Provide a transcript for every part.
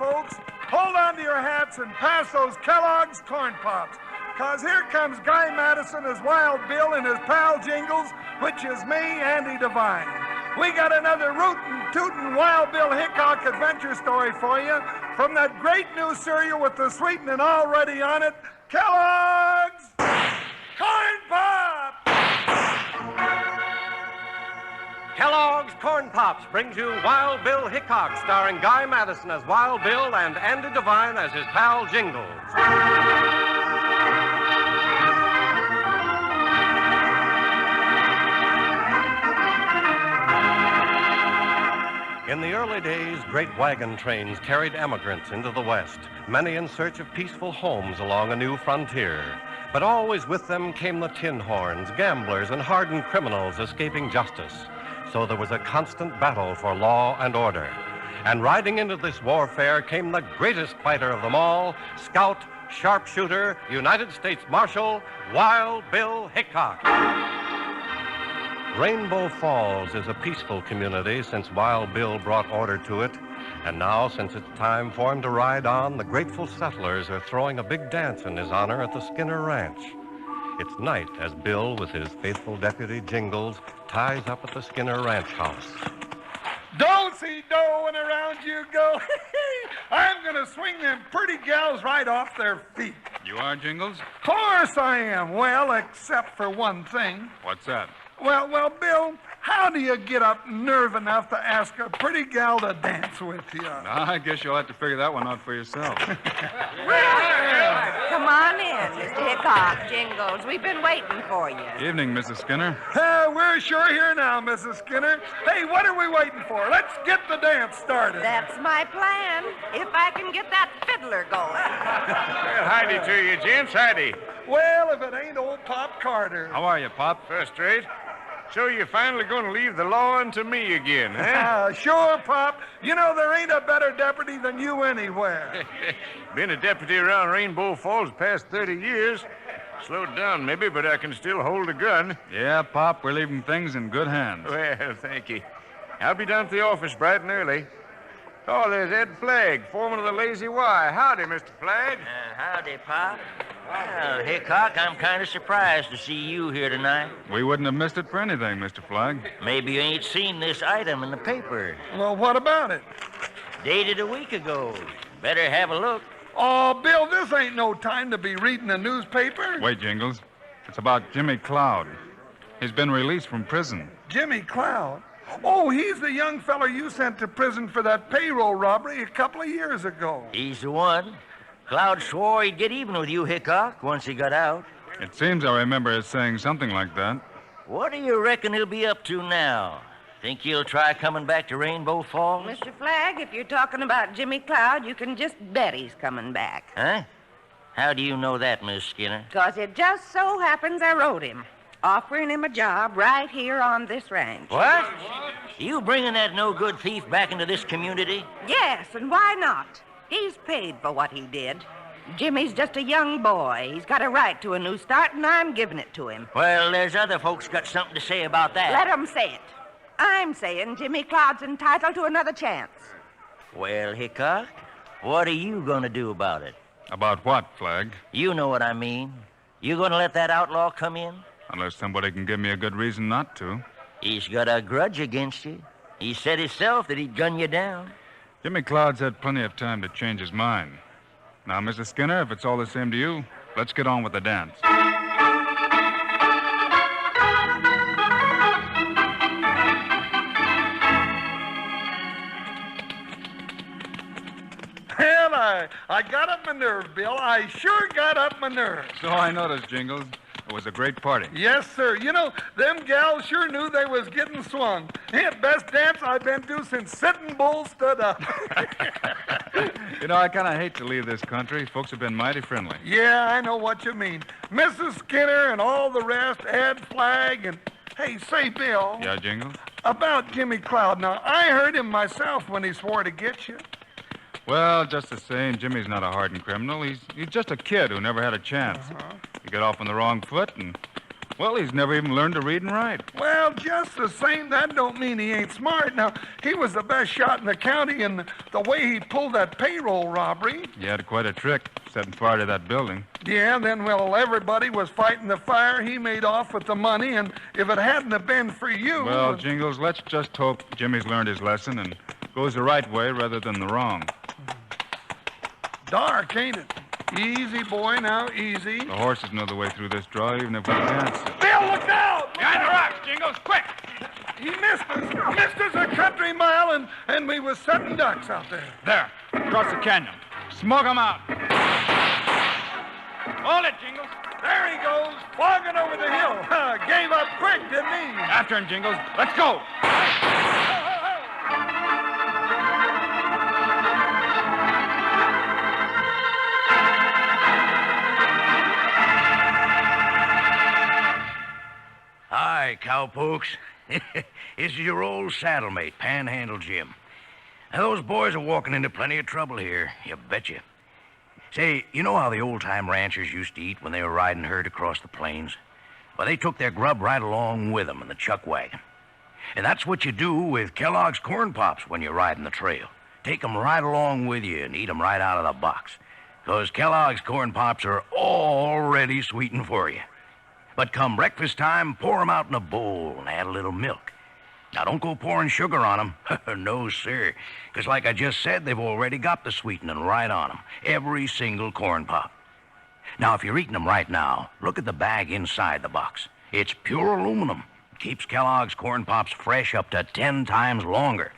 folks, hold on to your hats and pass those Kellogg's Corn Pops. Because here comes Guy Madison as Wild Bill and his pal Jingles, which is me, Andy Devine. We got another rootin', tootin' Wild Bill Hickok adventure story for you from that great new cereal with the sweetening already on it, Kellogg's Corn Pops! Kellogg's Corn Pops brings you Wild Bill Hickok, starring Guy Madison as Wild Bill and Andy Devine as his pal Jingles. In the early days, great wagon trains carried emigrants into the West, many in search of peaceful homes along a new frontier. But always with them came the tin horns, gamblers, and hardened criminals escaping justice. So there was a constant battle for law and order. And riding into this warfare came the greatest fighter of them all, scout, sharpshooter, United States Marshal, Wild Bill Hickok. Rainbow Falls is a peaceful community since Wild Bill brought order to it. And now, since it's time for him to ride on, the grateful settlers are throwing a big dance in his honor at the Skinner Ranch. It's night as Bill, with his faithful deputy Jingles, ties up at the Skinner Ranch house. Do-si-do and around you go. I'm going to swing them pretty gals right off their feet. You are, Jingles? Of course I am. Well, except for one thing. What's that? Well, Bill, how do you get up nerve enough to ask a pretty gal to dance with you? I guess you'll have to figure that one out for yourself. Come on in, Mr. Hickok, Jingles. We've been waiting for you. Evening, Mrs. Skinner. We're sure here now, Mrs. Skinner. Hey, what are we waiting for? Let's get the dance started. That's my plan, if I can get that fiddler going. Well, howdy to you, gents. Howdy. Well, if it ain't old Pop Carter. How are you, Pop? First rate. So you're finally going to leave the law unto me again, huh? Sure, Pop. You know, there ain't a better deputy than you anywhere. Been a deputy around Rainbow Falls the past 30 years. Slowed down, maybe, but I can still hold a gun. Yeah, Pop, we're leaving things in good hands. Well, thank you. I'll be down to the office bright and early. Oh, there's Ed Flagg, foreman of the Lazy Y. Howdy, Mr. Flagg. Howdy, Pop. Well, Hickok, I'm kind of surprised to see you here tonight. We wouldn't have missed it for anything, Mr. Flagg. Maybe you ain't seen this item in the paper. Well, what about it? Dated a week ago. Better have a look. Oh, Bill, this ain't no time to be reading a newspaper. Wait, Jingles. It's about Jimmy Cloud. He's been released from prison. Jimmy Cloud? Oh, he's the young feller you sent to prison for that payroll robbery a couple of years ago. He's the one. Cloud swore he'd get even with you, Hickok, once he got out. It seems I remember us saying something like that. What do you reckon he'll be up to now? Think he'll try coming back to Rainbow Falls? Mr. Flagg, if you're talking about Jimmy Cloud, you can just bet he's coming back. Huh? How do you know that, Miss Skinner? 'Cause it just so happens I wrote him, offering him a job right here on this ranch. What? You bringing that no-good thief back into this community? Yes, and why not? He's paid for what he did. Jimmy's just a young boy. He's got a right to a new start, and I'm giving it to him. Well, there's other folks got something to say about that. Let 'em say it. I'm saying Jimmy Cloud's entitled to another chance. Well, Hickok, what are you going to do about it? About what, Flagg? You know what I mean. You going to let that outlaw come in? Unless somebody can give me a good reason not to. He's got a grudge against you. He said himself that he'd gun you down. Jimmy Cloud's had plenty of time to change his mind. Now, Mrs. Skinner, if it's all the same to you, let's get on with the dance. Well, I got up my nerve, Bill. I sure got up my nerve. So I noticed, Jingles. It was a great party. Yes, sir. You know, them gals sure knew they was getting swung. Best dance I've been to since Sitting Bull stood up. You know, I kind of hate to leave this country. Folks have been mighty friendly. Yeah, I know what you mean. Mrs. Skinner and all the rest, Ed Flagg, and... Hey, say, Bill. Yeah, Jingles? About Jimmy Cloud. Now, I heard him myself when he swore to get you. Well, just the same, Jimmy's not a hardened criminal. He's just a kid who never had a chance. He got off on the wrong foot, and Well, he's never even learned to read and write. Well, just the same, that don't mean he ain't smart. Now, he was the best shot in the county, and the way he pulled that payroll robbery. He had quite a trick, setting fire to that building. Yeah, then, well, everybody was fighting the fire. He made off with the money, and if it hadn't have been for you... Well, Jingles, let's just hope Jimmy's learned his lesson and goes the right way rather than the wrong. Dark, ain't it? Easy, boy, now, easy. The horses know the way through this draw, even if we can't. Bill, look out! Behind the rocks, Jingles, quick! He missed us. Missed us a country mile, and we was setting ducks out there. There, across the canyon. Smoke 'em out. Hold it, Jingles. There he goes, flogging over the hill. Gave up quick, didn't he? After him, Jingles. Let's go. Hi, cowpokes. This is your old saddlemate, Panhandle Jim. Now, those boys are walking into plenty of trouble here, you betcha. Say, you know how the old-time ranchers used to eat when they were riding herd across the plains? Well, they took their grub right along with them in the chuck wagon. And that's what you do with Kellogg's Corn Pops when you're riding the trail. Take 'em right along with you and eat 'em right out of the box. 'Cause Kellogg's Corn Pops are already sweetened for you. But come breakfast time, pour 'em out in a bowl and add a little milk. Now, don't go pouring sugar on 'em. No, sir. 'Cause like I just said, they've already got the sweetening right on 'em. Every single corn pop. Now, if you're eating 'em right now, look at the bag inside the box. It's pure aluminum. Keeps Kellogg's Corn Pops fresh up to 10 times longer.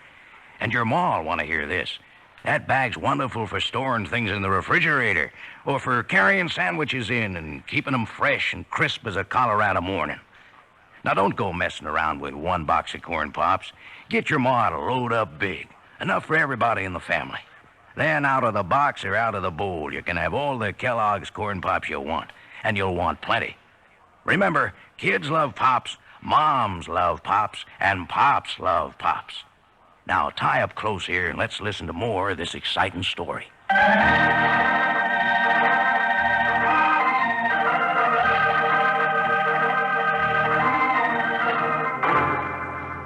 And your ma'll want to hear this. That bag's wonderful for storing things in the refrigerator or for carrying sandwiches in and keeping them fresh and crisp as a Colorado morning. Now, don't go messing around with one box of Corn Pops. Get your ma to load up big. Enough for everybody in the family. Then out of the box or out of the bowl, you can have all the Kellogg's Corn Pops you want, and you'll want plenty. Remember, kids love Pops, moms love Pops, and Pops love Pops. Now, tie up close here and let's listen to more of this exciting story.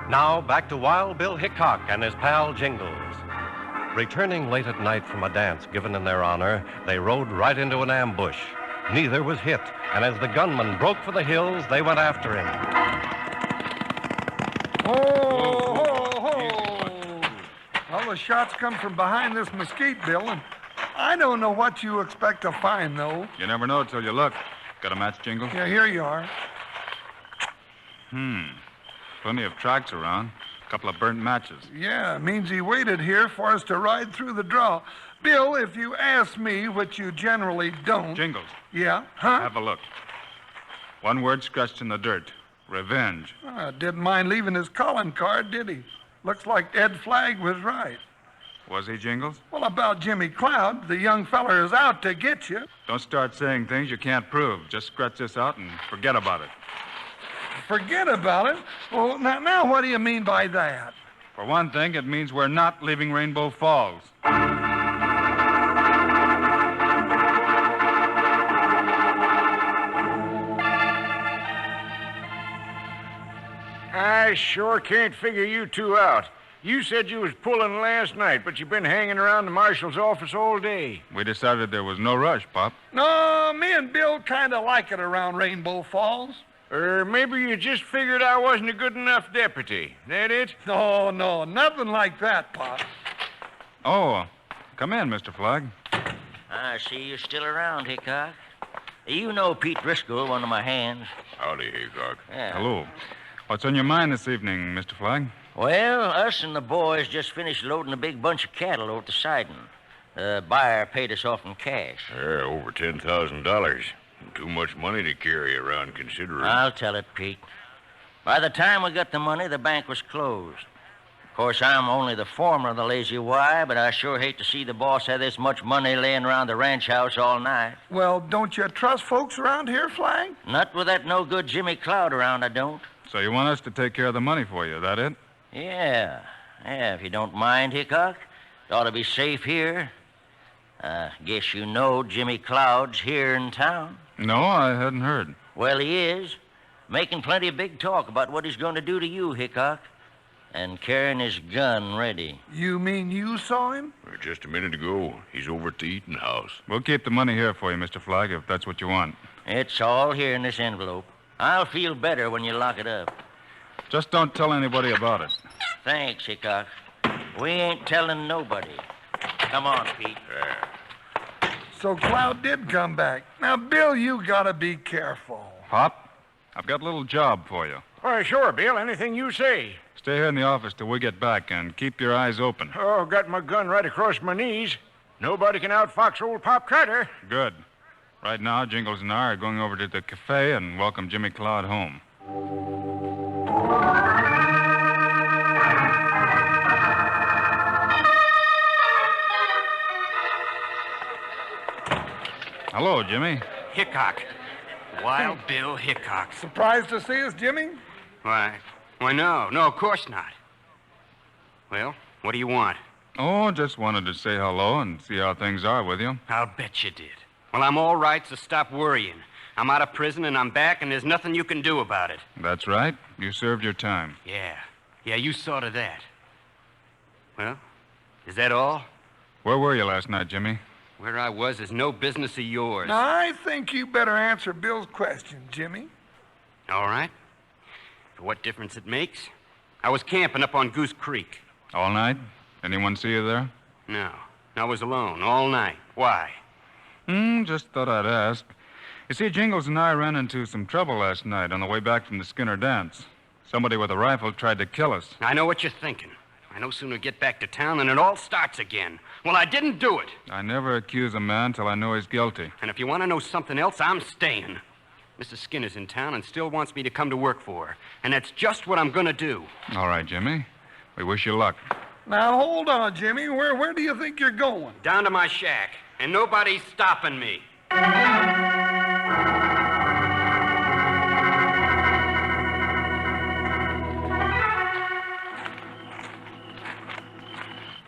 Now, back to Wild Bill Hickok and his pal Jingles. Returning late at night from a dance given in their honor, they rode right into an ambush. Neither was hit, and as the gunman broke for the hills, they went after him. Well, the shots come from behind this mesquite, Bill, and I don't know what you expect to find, though. You never know till you look. Got a match, Jingles? Yeah, here you are. Plenty of tracks around. A couple of burnt matches. Yeah, it means he waited here for us to ride through the draw. Bill, if you ask me, which you generally don't... Jingles. Yeah? Huh? Have a look. One word scratched in the dirt. Revenge. Didn't mind leaving his calling card, did he? Looks like Ed Flagg was right. Was he, Jingles? Well, about Jimmy Cloud, the young feller is out to get you. Don't start saying things you can't prove. Just scratch this out and forget about it. Forget about it? Well, now what do you mean by that? For one thing, it means we're not leaving Rainbow Falls. I sure can't figure you two out. You said you was pulling last night, but you've been hanging around the marshal's office all day. We decided there was no rush, Pop. No, me and Bill kind of like it around Rainbow Falls. Or maybe you just figured I wasn't a good enough deputy. That it? No, nothing like that, Pop. Oh, come in, Mr. Flagg. I see you're still around, Hickok. You know Pete Driscoll, one of my hands. Howdy, Hickok. Yeah. Hello. What's on your mind this evening, Mr. Flagg? Well, us and the boys just finished loading a big bunch of cattle over to Sidon. The buyer paid us off in cash. Yeah, over $10,000. Too much money to carry around, considering. I'll tell it, Pete. By the time we got the money, the bank was closed. Of course, I'm only the foreman of the Lazy Y, but I sure hate to see the boss have this much money laying around the ranch house all night. Well, don't you trust folks around here, Flagg? Not with that no-good Jimmy Cloud around, I don't. So you want us to take care of the money for you, that it? Yeah, if you don't mind, Hickok. It ought to be safe here. Guess you know Jimmy Cloud's here in town. No, I hadn't heard. Well, he is. making plenty of big talk about what he's going to do to you, Hickok, and carrying his gun ready. You mean you saw him? Just a minute ago, he's over at the eating house. We'll keep the money here for you, Mr. Flagg, if that's what you want. It's all here in this envelope. I'll feel better when you lock it up. Just don't tell anybody about it. Thanks, Hickok. We ain't telling nobody. Come on, Pete. So Cloud did come back. Now, Bill, you gotta be careful. Pop, I've got a little job for you. Why, sure, Bill. Anything you say. Stay here in the office till we get back and keep your eyes open. Oh, got my gun right across my knees. Nobody can outfox old Pop Carter. Good. Right now, Jingles and I are going over to the cafe and welcome Jimmy Cloud home. Hello, Jimmy. Hickok. Wild Bill Hickok. Surprised to see us, Jimmy? Why, no, of course not. Well, what do you want? Oh, just wanted to say hello and see how things are with you. I'll bet you did. Well, I'm all right, so stop worrying. I'm out of prison and I'm back, and there's nothing you can do about it. That's right. You served your time. Yeah, you saw to that. Well, is that all? Where were you last night, Jimmy? Where I was is no business of yours. Now, I think you better answer Bill's question, Jimmy. All right. For what difference it makes? I was camping up on Goose Creek. All night? Anyone see you there? No, I was alone all night. Why? Just thought I'd ask. You see, Jingles and I ran into some trouble last night on the way back from the Skinner dance. Somebody with a rifle tried to kill us. I know what you're thinking. I no sooner get back to town than it all starts again. Well, I didn't do it. I never accuse a man till I know he's guilty. And if you want to know something else, I'm staying. Mrs. Skinner's in town and still wants me to come to work for her. And that's just what I'm going to do. All right, Jimmy. We wish you luck. Now, hold on, Jimmy. Where do you think you're going? Down to my shack. And nobody's stopping me.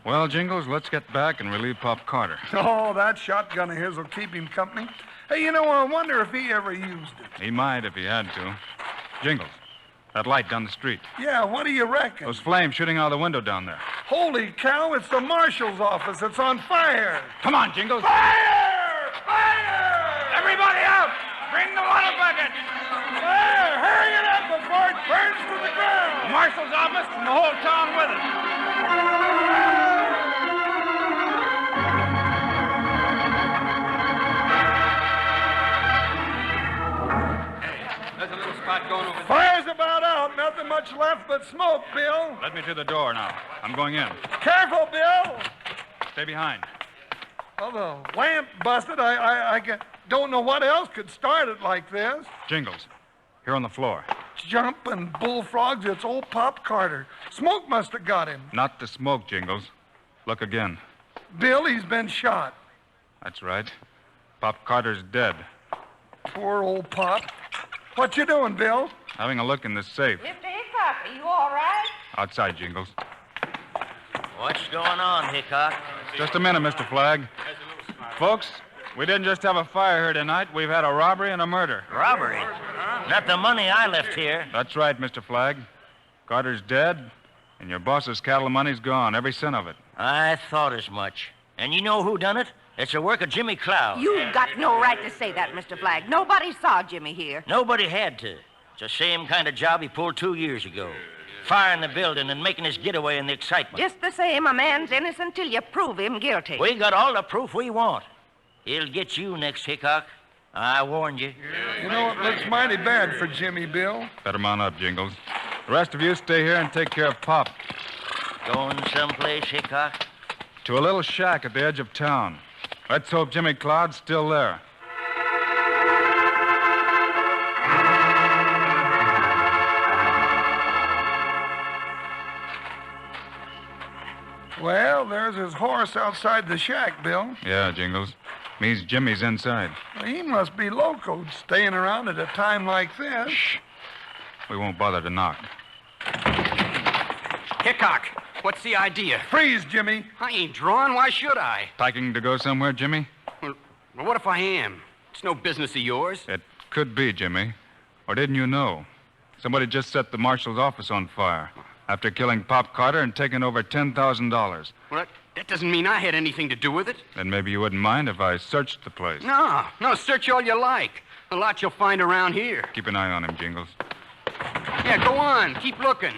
Well, Jingles, let's get back and relieve Pop Carter. Oh, that shotgun of his will keep him company. Hey, you know, I wonder if he ever used it. He might if he had to. Jingles, that light down the street. Yeah, what do you reckon? Those flames shooting out of the window down there. Holy cow, it's the marshal's office. It's on fire. Come on, Jingles. Fire! Fire! Everybody out! Bring the water bucket! Fire! Hurry it up before it burns to the ground! The marshal's office and the whole town with it. There's a little spot going over there. Fire's about out. Nothing much left but smoke, Bill. Let me to the door now. I'm going in. Careful, Bill. Stay behind. Well, the lamp busted. Don't know what else could start it like this. Jingles, here on the floor. Jumping bullfrogs, it's old Pop Carter. Smoke must have got him. Not the smoke, Jingles. Look again. Bill, he's been shot. That's right. Pop Carter's dead. Poor old Pop. What you doing, Bill? Having a look in the safe. Mr. Hickok, are you all right? Outside, Jingles. What's going on, Hickok? Just a minute, Mr. Flagg. Folks, we didn't just have a fire here tonight. We've had a robbery and a murder. Robbery? Not the money I left here. That's right, Mr. Flagg. Carter's dead, and your boss's cattle money's gone, every cent of it. I thought as much. And you know who done it? It's the work of Jimmy Cloud. You've got no right to say that, Mr. Flagg. Nobody saw Jimmy here. Nobody had to. It's the same kind of job he pulled 2 years ago. Firing the building and making his getaway in the excitement. Just the same, a man's innocent till you prove him guilty. We got all the proof we want. He'll get you next, Hickok. I warned you. You know, it looks mighty bad for Jimmy, Bill. Better mount up, Jingles. The rest of you stay here and take care of Pop. Going someplace, Hickok? To a little shack at the edge of town. Let's hope Jimmy Cloud's still there. Well, there's his horse outside the shack, Bill. Yeah, Jingles. Means Jimmy's inside. Well, he must be locoed, staying around at a time like this. Shh. We won't bother to knock. Hickok, what's the idea? Freeze, Jimmy. I ain't drawn. Why should I? Packing to go somewhere, Jimmy? Well, what if I am? It's no business of yours. It could be, Jimmy. Or didn't you know? Somebody just set the marshal's office on fire after killing Pop Carter and taking over $10,000. Well, that doesn't mean I had anything to do with it. Then maybe you wouldn't mind if I searched the place. No, search all you like. A lot you'll find around here. Keep an eye on him, Jingles. Yeah, go on. Keep looking.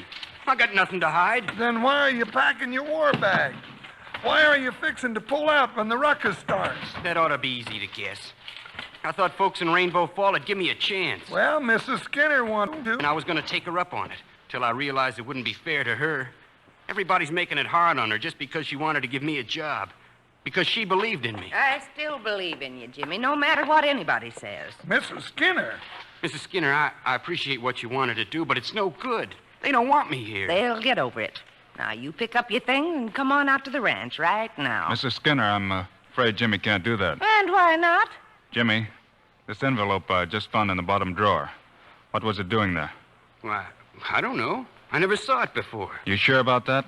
I got nothing to hide. Then why are you packing your war bag? Why are you fixing to pull out when the ruckus starts? That ought to be easy to guess. I thought folks in Rainbow Fall would give me a chance. Well, Mrs. Skinner wanted to. And I was going to take her up on it, till I realized it wouldn't be fair to her. Everybody's making it hard on her just because she wanted to give me a job. Because she believed in me. I still believe in you, Jimmy, no matter what anybody says. Mrs. Skinner? Mrs. Skinner, I appreciate what you wanted to do, but it's no good. They don't want me here. They'll get over it. Now, you pick up your things and come on out to the ranch right now. Mrs. Skinner, I'm afraid Jimmy can't do that. And why not? Jimmy, this envelope I just found in the bottom drawer. What was it doing there? Why, I don't know. I never saw it before. You sure about that?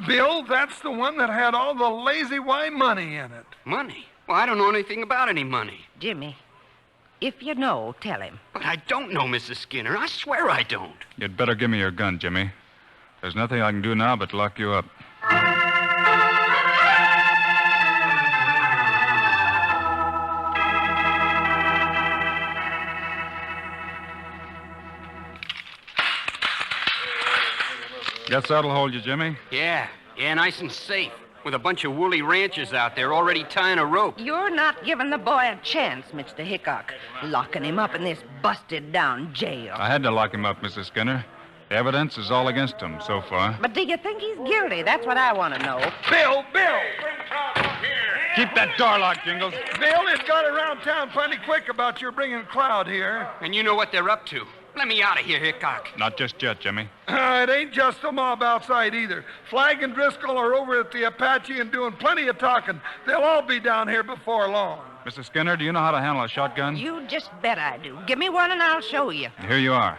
Bill, that's the one that had all the Lazy Y money in it. Money? Well, I don't know anything about any money. Jimmy, if you know, tell him. But I don't know, Mrs. Skinner. I swear I don't. You'd better give me your gun, Jimmy. There's nothing I can do now but lock you up. Guess that'll hold you, Jimmy. Yeah, nice and safe. With a bunch of woolly ranchers out there already tying a rope. You're not giving the boy a chance, Mr. Hickok. Locking him up in this busted-down jail. I had to lock him up, Mrs. Skinner. The evidence is all against him so far. But do you think he's guilty? That's what I want to know. Bill! Keep that door locked, Jingles. Bill, it got around town plenty quick about your bringing Cloud here. And you know what they're up to. Let me out of here, Hickok. Not just yet, Jimmy. It ain't just the mob outside either. Flag and Driscoll are over at the Apache and doing plenty of talking. They'll all be down here before long. Mrs. Skinner, do you know how to handle a shotgun? You just bet I do. Give me one and I'll show you. Here you are.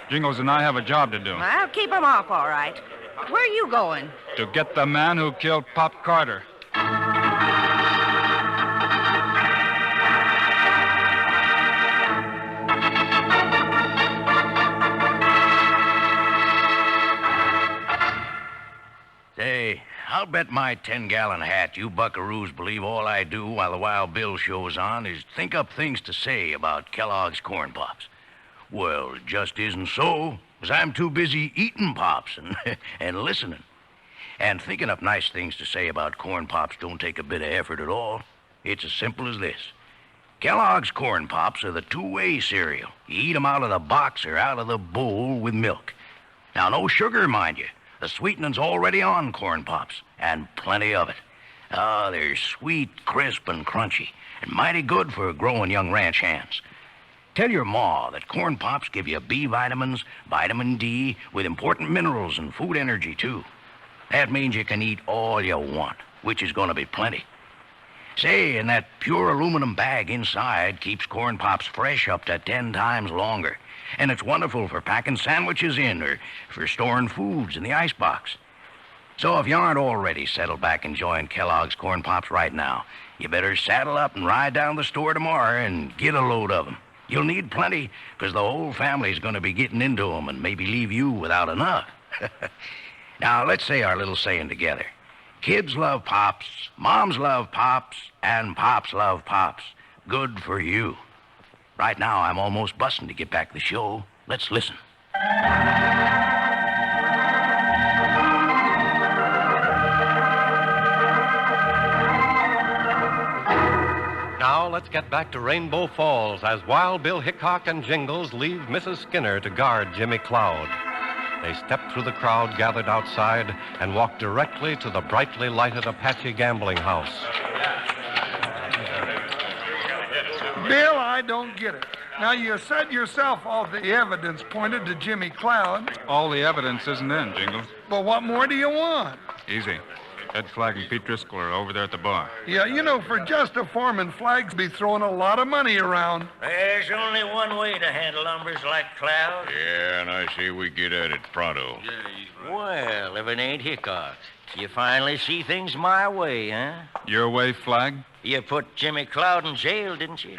Jingles and I have a job to do. I'll keep him off, all right. Where are you going? To get the man who killed Pop Carter. Say, I'll bet my 10-gallon hat you buckaroos believe all I do while the Wild Bill show's on is think up things to say about Kellogg's Corn Pops. Well, it just isn't so, 'cause I'm too busy eating Pops and listening. And thinking up nice things to say about Corn Pops don't take a bit of effort at all. It's as simple as this. Kellogg's Corn Pops are the two-way cereal. You eat 'em out of the box or out of the bowl with milk. Now, no sugar, mind you. The sweetening's already on Corn Pops, and plenty of it. They're sweet, crisp, and crunchy, and mighty good for growing young ranch hands. Tell your ma that Corn Pops give you B vitamins, vitamin D, with important minerals and food energy, too. That means you can eat all you want, which is going to be plenty. Say, and that pure aluminum bag inside keeps Corn Pops fresh up to 10 times longer. And it's wonderful for packing sandwiches in or for storing foods in the icebox. So if you aren't already settled back enjoying Kellogg's Corn Pops right now, you better saddle up and ride down the store tomorrow and get a load of them. You'll need plenty, because the whole family's going to be getting into them and maybe leave you without enough. Now, let's say our little saying together. Kids love Pops, moms love Pops, and Pops love Pops. Good for you. Right now, I'm almost busting to get back to the show. Let's listen. Now let's get back to Rainbow Falls as Wild Bill Hickok and Jingles leave Mrs. Skinner to guard Jimmy Cloud. They step through the crowd gathered outside and walk directly to the brightly lighted Apache gambling house. Bill, I don't get it. Now, you said yourself all the evidence pointed to Jimmy Cloud. All the evidence isn't in, Jingles. But what more do you want? Easy. Ed Flagg and Pete Driscoll are over there at the bar. Yeah, you know, for just a foreman, Flagg's be throwing a lot of money around. There's only one way to handle numbers like Cloud. Yeah, and I say we get at it pronto. Well, if it ain't Hickok. You finally see things my way, huh? Your way, Flag? You put Jimmy Cloud in jail, didn't you?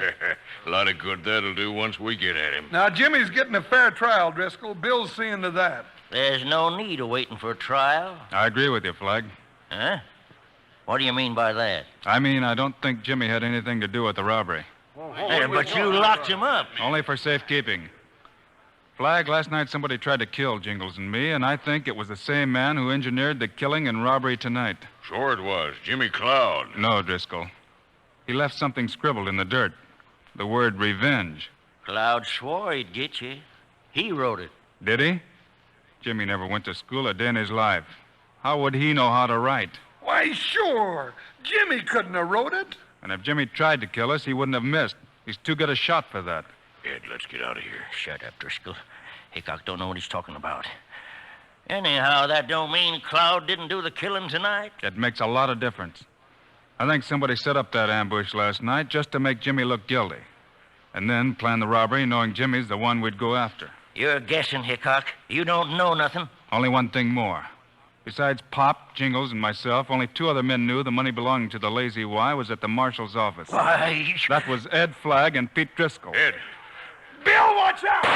A lot of good that'll do once we get at him. Now, Jimmy's getting a fair trial, Driscoll. Bill's seeing to that. There's no need of waiting for a trial. I agree with you, Flag. Huh? What do you mean by that? I mean, I don't think Jimmy had anything to do with the robbery. Hey, but you locked him up. Only for safekeeping. Flag, last night somebody tried to kill Jingles and me, and I think it was the same man who engineered the killing and robbery tonight. Sure it was. Jimmy Cloud. No, Driscoll. He left something scribbled in the dirt. The word revenge. Cloud swore he'd get you. He wrote it. Did he? Jimmy never went to school a day in his life. How would he know how to write? Why, sure. Jimmy couldn't have wrote it. And if Jimmy tried to kill us, he wouldn't have missed. He's too good a shot for that. Ed, let's get out of here. Shut up, Driscoll. Hickok don't know what he's talking about. Anyhow, that don't mean Cloud didn't do the killing tonight. It makes a lot of difference. I think somebody set up that ambush last night just to make Jimmy look guilty. And then plan the robbery knowing Jimmy's the one we'd go after. You're guessing, Hickok. You don't know nothing. Only one thing more. Besides Pop, Jingles, and myself, only two other men knew the money belonging to the Lazy Y was at the marshal's office. Why? That was Ed Flagg and Pete Driscoll. Ed. Bill, watch out!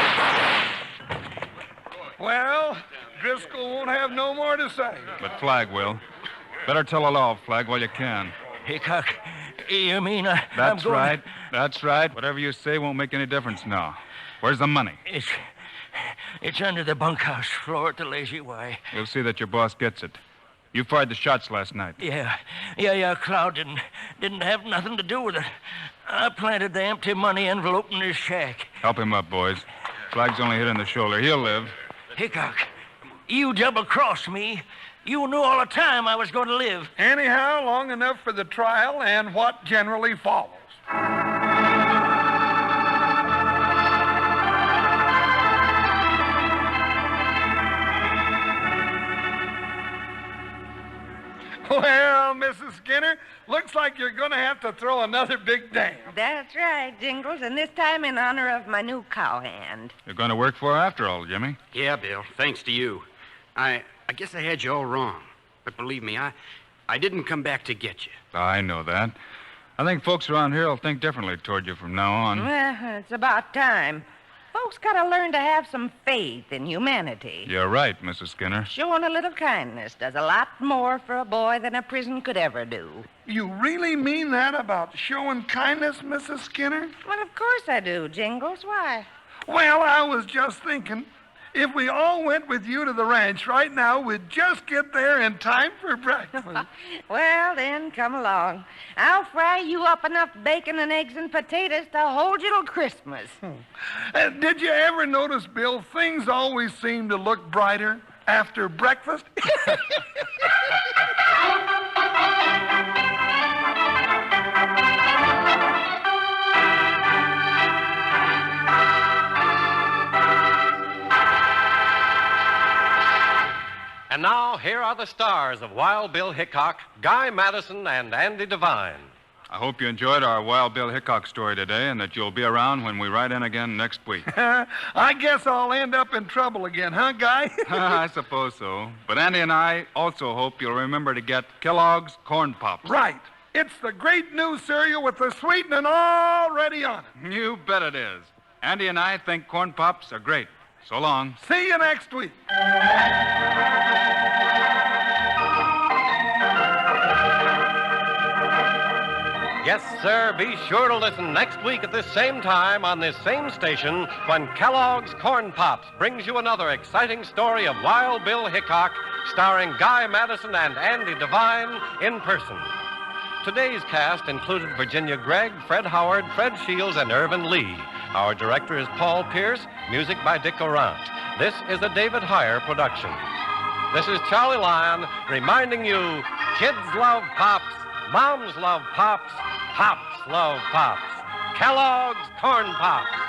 Well, Driscoll won't have no more to say. But Flagg will. Better tell it all, Flagg, while you can. Hickok, you mean I'm That's going... right. That's right. Whatever you say won't make any difference now. Where's the money? It's under the bunkhouse floor at the Lazy Y. We'll see that your boss gets it. You fired the shots last night. Yeah. Cloud didn't have nothing to do with it. I planted the empty money envelope in his shack. Help him up, boys. Flagg's only hit in the shoulder. He'll live. Hickok, you double-crossed me. You knew all the time I was going to live. Anyhow, long enough for the trial and what generally follows. Well, Mrs. Skinner, looks like you're going to have to throw another big dam. That's right, Jingles, and this time in honor of my new cowhand. You're going to work for her after all, Jimmy. Yeah, Bill, thanks to you. I guess I had you all wrong. But believe me, I didn't come back to get you. I know that. I think folks around here will think differently toward you from now on. Well, it's about time. Folks gotta learn to have some faith in humanity. You're right, Mrs. Skinner. Showing a little kindness does a lot more for a boy than a prison could ever do. You really mean that about showing kindness, Mrs. Skinner? Well, of course I do, Jingles. Why? Well, I was just thinking, if we all went with you to the ranch right now, we'd just get there in time for breakfast. Well, then, come along. I'll fry you up enough bacon and eggs and potatoes to hold you till Christmas. Did you ever notice, Bill, things always seem to look brighter after breakfast? And now, here are the stars of Wild Bill Hickok, Guy Madison, and Andy Devine. I hope you enjoyed our Wild Bill Hickok story today and that you'll be around when we ride in again next week. I guess I'll end up in trouble again, huh, Guy? I suppose so. But Andy and I also hope you'll remember to get Kellogg's Corn Pops. Right. It's the great new cereal with the sweetening already on it. You bet it is. Andy and I think Corn Pops are great. So long. See you next week. Yes, sir. Be sure to listen next week at this same time on this same station when Kellogg's Corn Pops brings you another exciting story of Wild Bill Hickok, starring Guy Madison and Andy Devine in person. Today's cast included Virginia Gregg, Fred Howard, Fred Shields, and Irvin Lee. Our director is Paul Pierce, music by Dick Orant. This is a David Heyer production. This is Charlie Lyon reminding you, kids love Pops, moms love Pops, Pops love Pops. Kellogg's Corn Pops.